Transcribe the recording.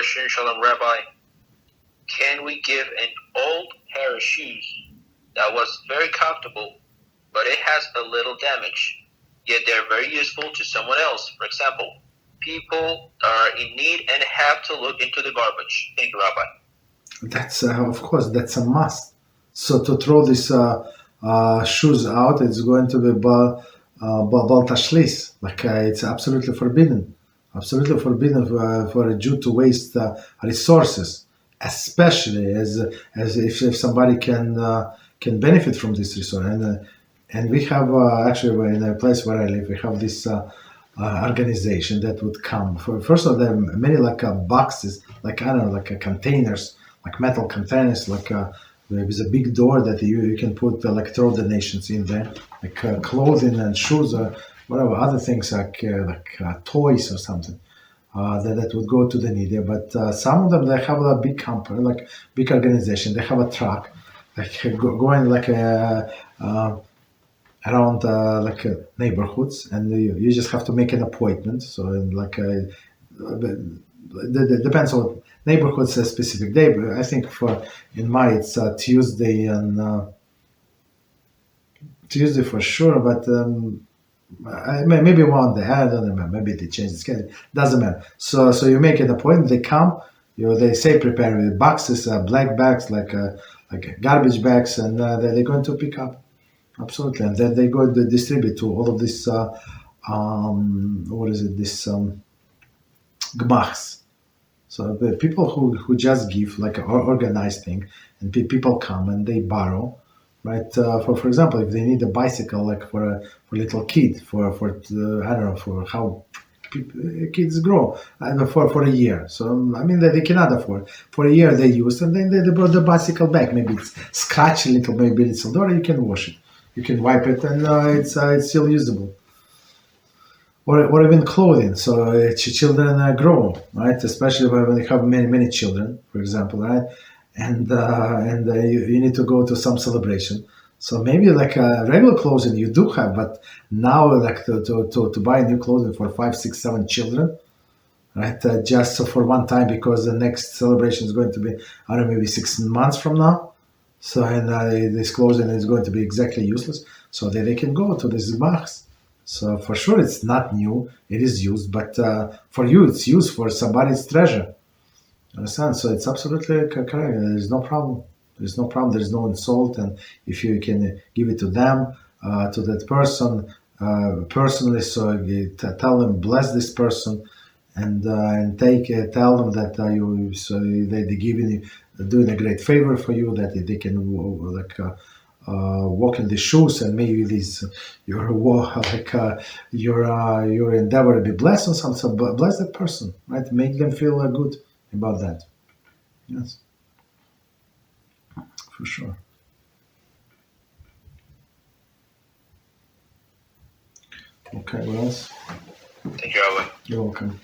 question, Shalom Rabbi. Can we give an old pair of shoes that was very comfortable, but it has a little damage, yet they're very useful to someone else? For example, people are in need and have to look into the garbage. Thank you, Rabbi. That's of course that's a must. So to throw these shoes out, it's going to be bal tashlis. Like it's absolutely forbidden. Absolutely forbidden for a Jew to waste resources, especially as if somebody can benefit from this resource. And we have actually in a place where I live, we have this organization that would come. First of them, many like boxes, like I don't know, like containers, like metal containers, like there's a big door that you can put like throw donations in there, like clothing and shoes or whatever other things like toys or something that would go to the needy. But some of them they have a big company, like big organization. They have a truck, like going like around neighborhoods, and you just have to make an appointment. So like depends on neighborhoods a specific day. But I think in my it's Tuesday and Tuesday for sure. But maybe one day I don't remember. Maybe they change the schedule. Doesn't matter. So you make an appointment. They come. They say prepare with boxes, black bags like garbage bags, and they're going to pick up. Absolutely, and then they go to distribute to all of this. What is it? This gmachs. So the people who just give like an organized thing, and people come and they borrow, right? For example, if they need a bicycle, like for a little kid, for I don't know for how kids grow, for a year. So I mean that they cannot afford. For a year they use, and then they brought the bicycle back. Maybe it's scratched a little, maybe it's a door. You can wash it, you can wipe it, and it's still usable. Or even clothing. So children grow, right? Especially when they have many children, for example, right? And you need to go to some celebration. So maybe like regular clothing you do have, but now like to buy new clothing for 5, 6, 7 children, right? Just for one time because the next celebration is going to be I don't know maybe 6 months from now. So and this clothing is going to be exactly useless. So they can go to this box. So for sure it's not new, it is used, but for you it's used for somebody's treasure. Understand? So it's absolutely correct. There's no problem. There's no problem. There's no insult, and if you can give it to them, to that person personally, so you tell them bless this person, and tell them that they giving you doing a great favor for you, that they can walk in the shoes, and maybe your endeavor to be blessed on something. So bless that person, right? Make them feel good about that. Yes, for sure. Okay, what else? Thank you, Rabbi. You're welcome.